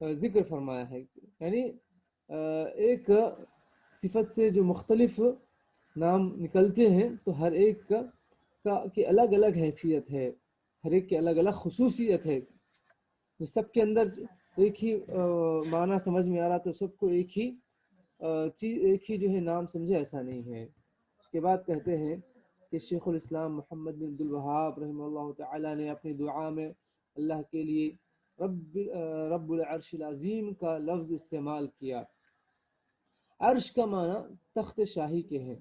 ذکر فرمایا ہے، یعنی ایک صفت سے جو مختلف نام نکلتے ہیں تو ہر ایک کی الگ الگ حیثیت ہے، ہر ایک کی الگ الگ خصوصیت ہے، جو سب کے اندر ایک ہی معنی سمجھ میں آ رہا تو سب کو ایک ہی چیز، ایک ہی جو ہے نام سمجھے، ایسا نہیں ہے۔ اس کے بعد کہتے ہیں کہ شیخ الاسلام محمد بن عبد الوہاب رحمہ اللہ تعالی نے اپنی دعا میں اللہ کے لیے رب العرش العظیم کا لفظ استعمال کیا۔ عرش کا معنی تخت شاہی کے ہیں،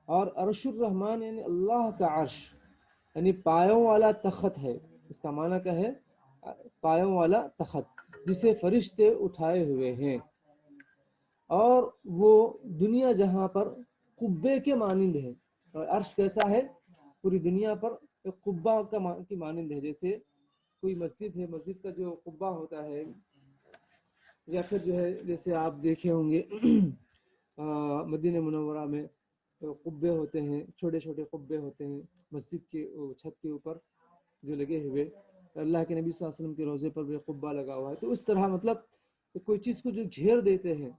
اور عرش الرحمن یعنی اللہ کا عرش، یعنی پایوں والا تخت ہے۔ اس کا معنی کیا ہے؟ پایوں والا تخت جسے فرشتے اٹھائے ہوئے ہیں، اور وہ دنیا جہاں پر قبے کے مانند ہے۔ اور عرش کیسا ہے؟ پوری دنیا پر ایک قبہ کی مانند ہے، جیسے کوئی مسجد ہے، مسجد کا جو قبہ ہوتا ہے، یا پھر جو ہے جیسے آپ دیکھے ہوں گے مدینہ منورہ میں قبے ہوتے ہیں، چھوٹے چھوٹے قبے ہوتے ہیں مسجد کے چھت کے اوپر جو لگے ہوئے، اللہ کے نبی صلی اللہ علیہ وسلم کے روضے پر بھی قبہ لگا ہوا ہے۔ تو اس طرح مطلب کوئی چیز کو جو گھیر دیتے ہیں،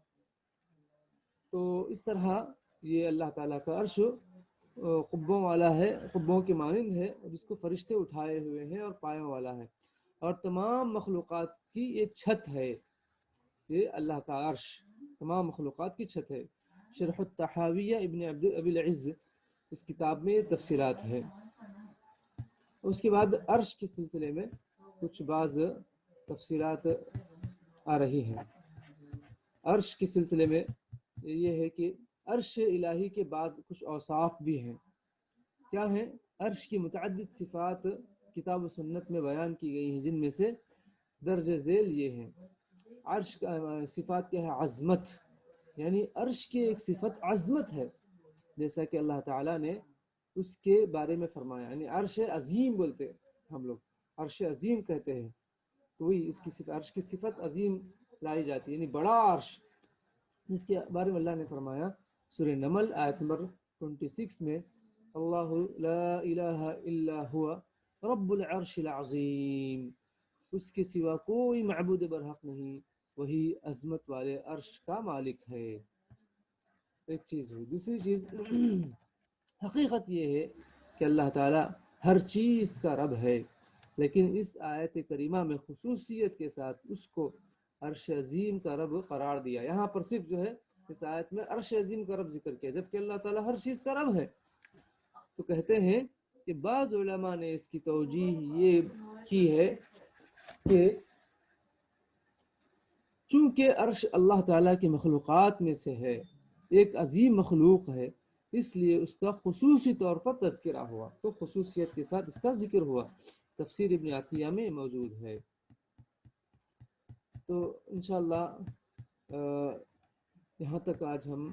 تو اس طرح یہ اللہ تعالیٰ کا عرش قبوں والا ہے، قبوں کے مانند ہے، جس کو فرشتے اٹھائے ہوئے ہیں، اور پایوں والا ہے، اور تمام مخلوقات کی یہ چھت ہے، یہ اللہ کا عرش تمام مخلوقات کی چھت ہے۔ شرح الطحاویہ ابن ابی العز اس کتاب میں یہ تفصیلات ہے۔ اس کے بعد عرش کے سلسلے میں کچھ بعض تفصیلات آ رہی ہیں۔ عرش کے سلسلے میں یہ ہے کہ عرش الہی کے بعض کچھ اوصاف بھی ہیں۔ کیا ہیں؟ عرش کی متعدد صفات کتاب و سنت میں بیان کی گئی ہیں، جن میں سے درج ذیل یہ ہیں۔ عرش کا صفات کیا ہے؟ عظمت، یعنی عرش کی ایک صفت عظمت ہے، جیسا کہ اللہ تعالیٰ نے اس کے بارے میں فرمایا، یعنی عرش عظیم بولتے ہیں ہم لوگ، عرش عظیم کہتے ہیں، تو وہی اس کی صفت، عرش کی صفت عظیم لائی جاتی ہے، یعنی بڑا عرش، جس کے بارے میں اللہ نے فرمایا سورہ نمل آیت نمبر 26 میں، اللہ لا الہ الا ہوا رب العرش العظیم، اس کے سوا کوئی معبود برحق نہیں، وہی عظمت والے عرش کا مالک ہے۔ ایک چیز ہوئی۔ دوسری چیز حقیقت یہ ہے کہ اللہ تعالیٰ ہر چیز کا رب ہے، لیکن اس آیت کریمہ میں خصوصیت کے ساتھ اس کو عرش عظیم کا رب قرار دیا۔ یہاں پر صرف جو ہے اس آیت میں عرش عظیم کا رب ذکر کیا، جبکہ اللہ تعالیٰ ہر چیز کا رب ہے۔ تو کہتے ہیں کہ بعض علماء نے اس کی توجیہ یہ کی ہے کہ چونکہ عرش اللہ تعالیٰ کی مخلوقات میں سے ہے، ایک عظیم مخلوق ہے، اس لیے اس کا خصوصی طور پر تذکرہ ہوا، تو خصوصیت کے ساتھ اس کا ذکر ہوا۔ تفسیر ابن عطیہ میں موجود ہے۔ تو انشاءاللہ یہاں تک آج ہم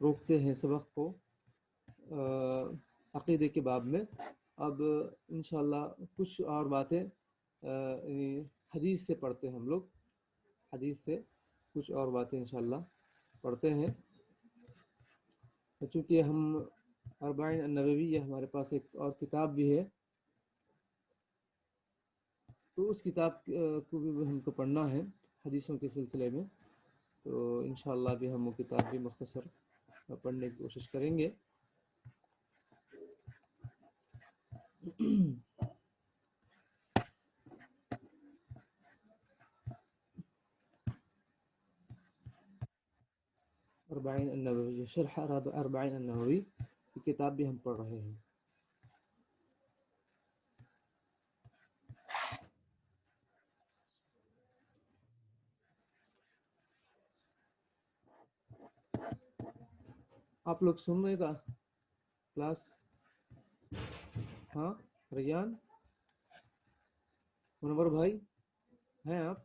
روکتے ہیں سبق کو عقیدے کے باب میں۔ اب انشاءاللہ کچھ اور باتیں حدیث سے پڑھتے ہیں، ہم لوگ حدیث سے کچھ اور باتیں انشاءاللہ پڑھتے ہیں۔ چونکہ ہم اربعین النوویہ ہمارے پاس ایک اور کتاب بھی ہے، تو اس کتاب کو بھی ہم کو پڑھنا ہے حدیثوں کے سلسلے میں، تو انشاءاللہ بھی ہم وہ کتاب بھی مختصر پڑھنے کی کوشش کریں گے۔ اربعین النووی، شرح اربعین النووی کی کتاب بھی ہم پڑھ رہے ہیں۔ آپ لوگ سن رہے تھا کلاس؟ ہاں ریان، منور بھائی ہیں آپ؟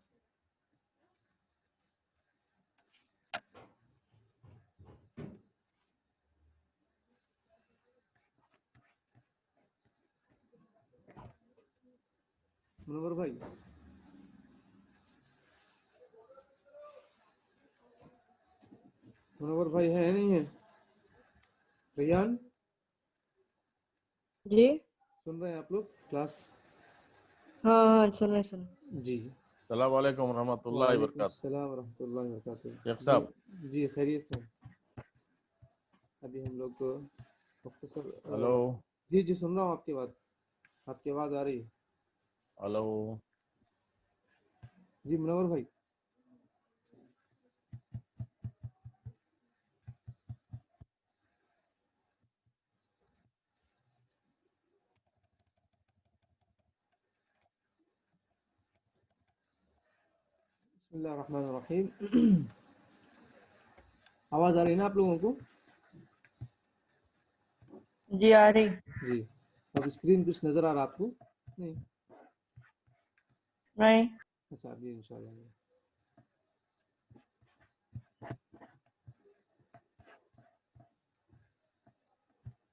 منور بھائی، منور بھائی ہے نہیں ہے؟ ریان جی سن رہے ہیں آپ لوگ کلاس؟ ہاں سن جی السلام علیکم ورحمۃ اللہ وعلیکم وبرکاتہ۔ السلام ورحمۃ اللہ وبرکاتہ۔ شیخ صاحب، جی خیریت سے ابھی ہم لوگ کو مختصر ہلو جی جی سن رہا ہوں آپ کی بات، آپ کی آواز آ رہی ہے۔ ہلو جی منور بھائی، بسم اللہ الرحمن الرحیم۔ آواز آ رہی ہے نا آپ لوگوں کو؟ جی آ رہی جی اب اسکرین کچھ نظر آ رہا آپ کو؟ نہیں؟ نہیں اچھا جی انشاءاللہ۔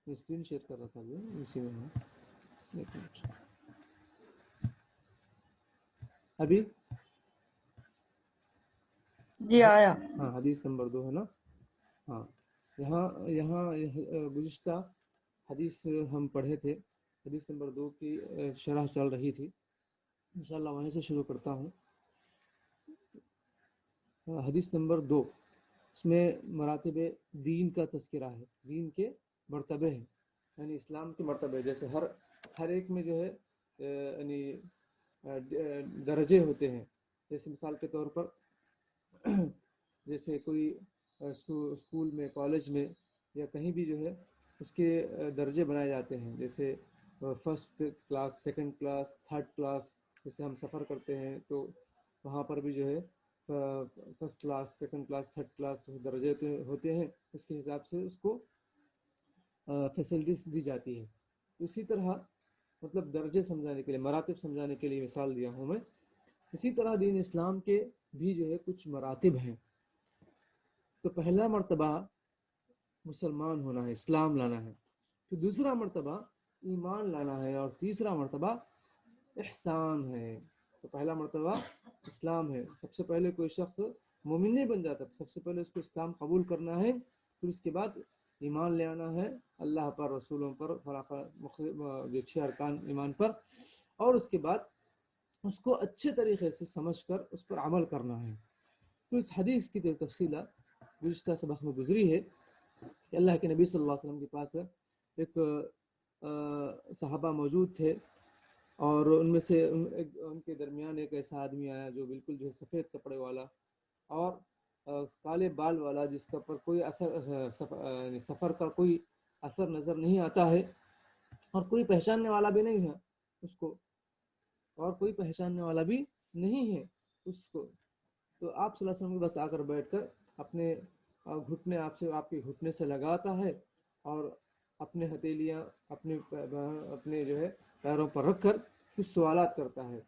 میں اسکرین شیئر کر رہا تھا ابھی، اسی میں ہے۔ ایک منٹ ابھی جی آیا۔ ہاں حدیث نمبر 2 ہے نا؟ ہاں یہاں گزشتہ حدیث ہم پڑھے تھے، حدیث نمبر 2 کی شرح چل رہی تھی، انشاءاللہ وہیں سے شروع کرتا ہوں۔ حدیث نمبر 2 اس میں مراتب دین کا تذکرہ ہے، دین کے مرتبے ہیں، یعنی اسلام کے مرتبے، جیسے ہر ایک میں جو ہے یعنی درجے ہوتے ہیں۔ جیسے مثال کے طور پر جیسے کوئی اسکول میں، کالج میں یا کہیں بھی جو ہے اس کے درجے بنائے جاتے ہیں، جیسے first class, second class, third class. جیسے ہم سفر کرتے ہیں تو وہاں پر بھی جو ہے first class, second class, third class درجے ہوتے ہیں، اس کے حساب سے اس کو فیسلٹیز دی جاتی ہے۔ اسی طرح مطلب درجے سمجھانے کے لیے، مراتب سمجھانے کے لیے مثال دیا ہوں میں۔ اسی طرح دین اسلام کے بھی جو ہے کچھ مراتب ہیں۔ تو پہلا مرتبہ مسلمان ہونا ہے، اسلام لانا ہے، پھر دوسرا مرتبہ ایمان لانا ہے، اور تیسرا مرتبہ احسان ہے۔ تو پہلا مرتبہ اسلام ہے، سب سے پہلے کوئی شخص مومن نہیں بن جاتا، سب سے پہلے اس کو اسلام قبول کرنا ہے، پھر اس کے بعد ایمان لے آنا ہے اللہ پر، رسولوں پر، جو 6 ارکان ایمان پر، اور اس کے بعد اس کو اچھے طریقے سے سمجھ کر اس پر عمل کرنا ہے۔ تو اس حدیث کی تفصیلات گزشتہ سبق میں گزری ہے کہ اللہ کے نبی صلی اللہ علیہ وسلم کے پاس ایک صحابہ موجود تھے، اور ان میں سے ان کے درمیان ایک ایسا آدمی آیا جو بالکل جو ہے سفید کپڑے والا اور کالے بال والا، جس کا پر کوئی اثر سفر کا کوئی اثر نظر نہیں آتا ہے، اور کوئی پہچاننے والا بھی نہیں ہے اس کو، اور کوئی پہچاننے والا بھی نہیں ہے اس کو۔ تو آپ صلی اللہ علیہ وسلم کے بس آ کر بیٹھ کر اپنے گھٹنے آپ کے گھٹنے سے لگاتا ہے، اور اپنے ہتھیلیاں اپنے جو ہے پیروں پر رکھ کر کچھ سوالات کرتا ہے،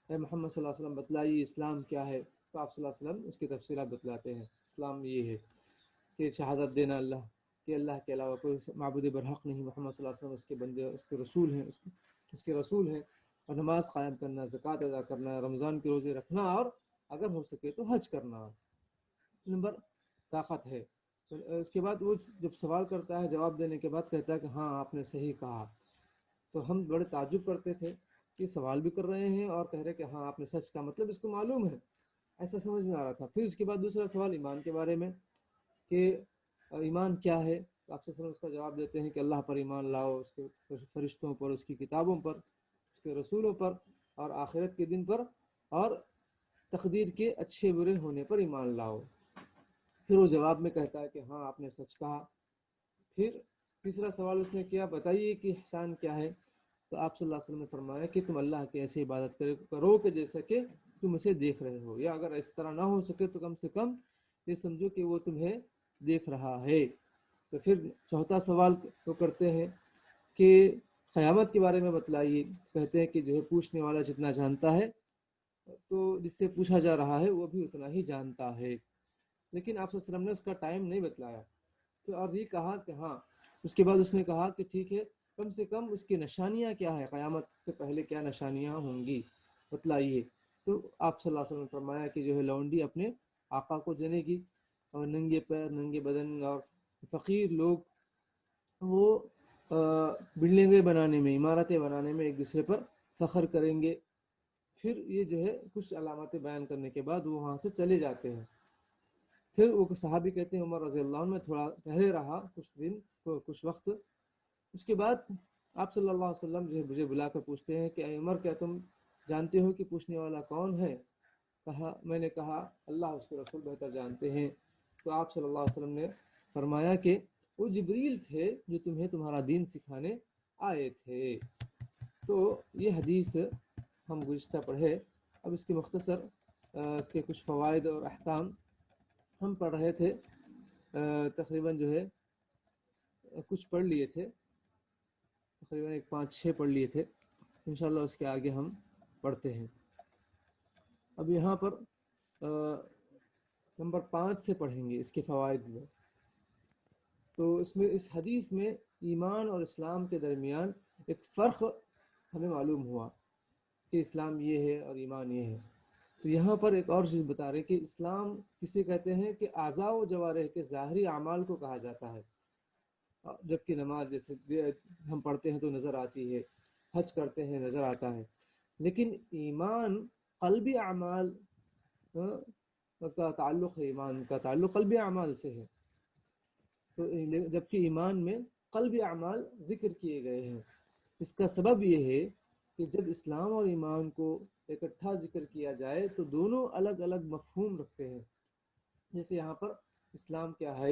اے محمد صلی اللہ علیہ وسلم بتلائیے اسلام کیا ہے؟ تو آپ صلی اللہ علیہ وسلم اس کی تفصیلات بتلاتے ہیں۔ اسلام یہ ہے کہ شہادت دینا کہ اللہ کے علاوہ کوئی معبود برحق نہیں، محمد صلی اللہ علیہ وسلم اس کے بندے، اس کے رسول ہیں، اس کے رسول ہیں، اور نماز قائم کرنا، زکوٰۃ ادا کرنا، رمضان کے روزے رکھنا، اور اگر ہو سکے تو حج کرنا۔ نمبر طاقت ہے۔ اس کے بعد وہ جب سوال کرتا ہے، جواب دینے کے بعد کہتا ہے کہ ہاں آپ نے صحیح کہا۔ تو ہم بڑے تعجب کرتے تھے کہ سوال بھی کر رہے ہیں اور کہہ رہے کہ ہاں آپ نے سچ کہا، مطلب اس کو معلوم ہے، ایسا سمجھ میں آ رہا تھا۔ پھر اس کے بعد دوسرا سوال ایمان کے بارے میں کہ ایمان کیا ہے؟ تو آپ سے اس کا جواب دیتے ہیں کہ اللہ پر ایمان لاؤ، اس کے فرشتوں پر، اس کی کتابوں پر، اس کے رسولوں پر، اور آخرت کے دن پر، اور تقدیر کے اچھے برے ہونے پر ایمان لاؤ۔ پھر وہ جواب میں کہتا ہے کہ ہاں آپ نے سچ کہا. پھر تیسرا سوال اس نے کیا، بتائیے کہ احسان کیا ہے؟ تو آپ صلی اللہ علیہ وسلم نے فرمایا کہ تم اللہ کی ایسی عبادت کرو کہ جیسا کہ تم اسے دیکھ رہے ہو، یا اگر اس طرح نہ ہو سکے تو کم سے کم یہ سمجھو کہ وہ تمہیں دیکھ رہا ہے. تو پھر چوتھا سوال تو کرتے ہیں کہ قیامت کے بارے میں بتلائیے. کہتے ہیں کہ جو ہے پوچھنے والا جتنا جانتا ہے تو جس سے پوچھا جا رہا ہے وہ بھی اتنا ہی جانتا ہے. لیکن آپ صلی اللہ علیہ وسلم نے اس کا ٹائم نہیں بتلایا. تو اور یہ کہا کہ ہاں، اس کے بعد اس نے کہا کہ ٹھیک ہے، کم سے کم اس کی نشانیاں کیا ہے، قیامت سے پہلے کیا نشانیاں ہوں گی بتلائیے. تو آپ صلی اللہ علیہ وسلم نے فرمایا کہ جو ہے لونڈی اپنے آقا کو جنے گی، اور ننگے پیر ننگے بدن اور فقیر لوگ وہ بلڈنگیں بنانے میں، عمارتیں بنانے میں ایک دوسرے پر فخر کریں گے. پھر یہ جو ہے کچھ علامتیں بیان کرنے کے بعد وہ وہاں سے چلے جاتے ہیں. پھر وہ صحابی کہتے ہیں عمر رضی اللہ عنہ میں تھوڑا ٹھہرے رہا کچھ دن، کچھ وقت. اس کے بعد آپ صلی اللہ علیہ وسلم جو ہے مجھے بلا کر پوچھتے ہیں کہ اے عمر، کیا تم جانتے ہو کہ پوچھنے والا کون ہے؟ میں نے کہا اللہ اس کے رسول بہتر جانتے ہیں. تو آپ صلی اللہ علیہ وسلم نے فرمایا کہ وہ جبریل تھے جو تمہیں تمہارا دین سکھانے آئے تھے. تو یہ حدیث ہم گزشتہ پڑھے. اب اس کے مختصر اس کے کچھ فوائد اور احکام ہم پڑھ رہے تھے. تقریباً جو ہے کچھ پڑھ لیے تھے، تقریباً 5-6 پڑھ لیے تھے. انشاءاللہ اس کے آگے ہم پڑھتے ہیں. اب یہاں پر نمبر 5 سے پڑھیں گے اس کے فوائد میں. تو اس حدیث میں ایمان اور اسلام کے درمیان ایک فرق ہمیں معلوم ہوا کہ اسلام یہ ہے اور ایمان یہ ہے. تو یہاں پر ایک اور چیز بتا رہے کہ اسلام کسے کہتے ہیں کہ اعضاء و جوارح کے ظاہری اعمال کو کہا جاتا ہے. جبکہ نماز جیسے ہم پڑھتے ہیں تو نظر آتی ہے، حج کرتے ہیں نظر آتا ہے، لیکن ایمان قلبی اعمال کا تعلق ہے، ایمان کا تعلق قلبی اعمال سے ہے. تو جبکہ ایمان میں قلبی اعمال ذکر کیے گئے ہیں. اس کا سبب یہ ہے کہ جب اسلام اور ایمان کو اکٹھا ذکر کیا جائے تو دونوں الگ الگ مفہوم رکھتے ہیں. جیسے یہاں پر اسلام کیا ہے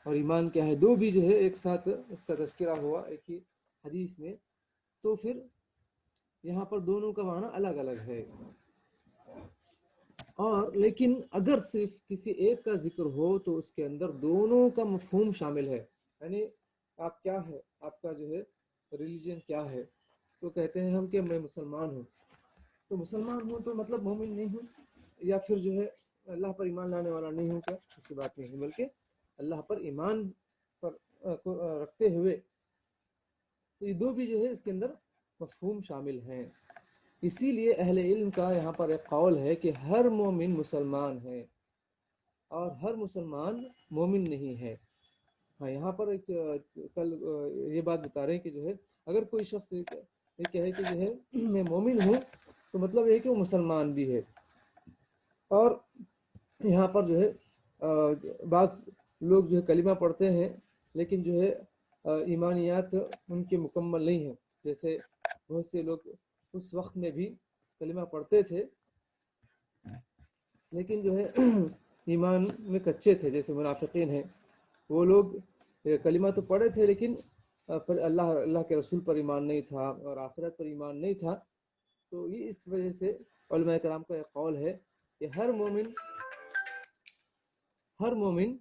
اور ایمان کیا ہے، دو بھی جو ہے ایک ساتھ اس کا تذکرہ ہوا ایک ہی حدیث میں، تو پھر یہاں پر دونوں کا معنی الگ الگ ہے. اور لیکن اگر صرف کسی ایک کا ذکر ہو تو اس کے اندر دونوں کا مفہوم شامل ہے. یعنی آپ کیا ہے، آپ کا جو ہے ریلیجن کیا ہے. تو کہتے ہیں ہم کہ میں مسلمان ہوں، تو مسلمان ہوں تو مطلب مومن نہیں ہوں، یا پھر جو ہے اللہ پر ایمان لانے والا نہیں ہوں. کیا ایسی بات نہیں ہے، بلکہ اللہ پر ایمان پر رکھتے ہوئے تو یہ دو بھی جو ہے اس کے اندر مفہوم شامل ہیں. اسی لیے اہل علم کا یہاں پر ایک قول ہے کہ ہر مومن مسلمان ہے اور ہر مسلمان مومن نہیں ہے. ہاں، یہاں پر ایک کل یہ بات بتا رہے ہیں کہ جو ہے اگر کوئی شخص یہ کہے کہ جو ہے میں مومن ہوں تو مطلب یہ کہ وہ مسلمان بھی ہے. اور یہاں پر جو ہے بعض لوگ جو ہے کلمہ پڑھتے ہیں لیکن جو ہے ایمانیات ان کے مکمل نہیں ہیں. جیسے بہت سے لوگ اس وقت میں بھی کلمہ پڑھتے تھے لیکن جو ہے ایمان میں کچے تھے، جیسے منافقین ہیں. وہ لوگ کلمہ تو پڑھے تھے لیکن پر اللہ کے رسول پر ایمان نہیں تھا اور آخرت پر ایمان نہیں تھا. تو یہ اس وجہ سے علماء کرام کا ایک قول ہے کہ ہر مومن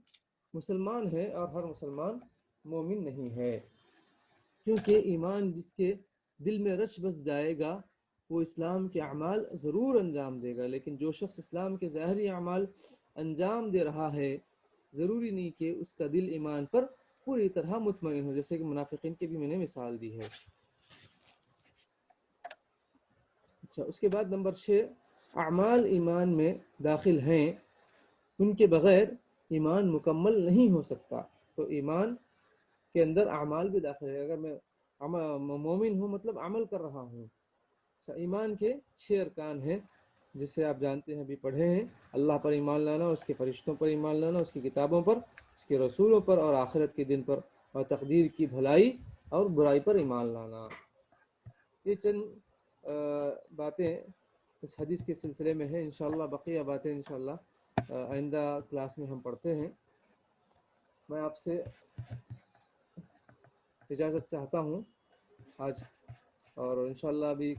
مسلمان ہے اور ہر مسلمان مومن نہیں ہے. کیونکہ ایمان جس کے دل میں رچ بس جائے گا وہ اسلام کے اعمال ضرور انجام دے گا، لیکن جو شخص اسلام کے ظاہری اعمال انجام دے رہا ہے ضروری نہیں کہ اس کا دل ایمان پر پوری طرح مطمئن ہو، جیسے کہ منافقین کی بھی میں نے مثال دی ہے. اچھا، اس کے بعد نمبر 6، اعمال ایمان میں داخل ہیں، ان کے بغیر ایمان مکمل نہیں ہو سکتا. تو ایمان کے اندر اعمال بھی داخل ہے. اگر میں مومن ہوں مطلب عمل کر رہا ہوں. ایمان کے 6 ارکان ہیں جسے آپ جانتے ہیں، ابھی پڑھے ہیں. اللہ پر ایمان لانا، اس کے فرشتوں پر ایمان لانا، اس کی کتابوں پر، اس کے رسولوں پر اور آخرت کے دن پر، اور تقدیر کی بھلائی اور برائی پر ایمان لانا. یہ چند باتیں اس حدیث کے سلسلے میں ہیں. انشاءاللہ بقیہ باتیں انشاءاللہ آئندہ کلاس میں ہم پڑھتے ہیں. میں آپ سے اجازت چاہتا ہوں آج، اور انشاءاللہ ابھی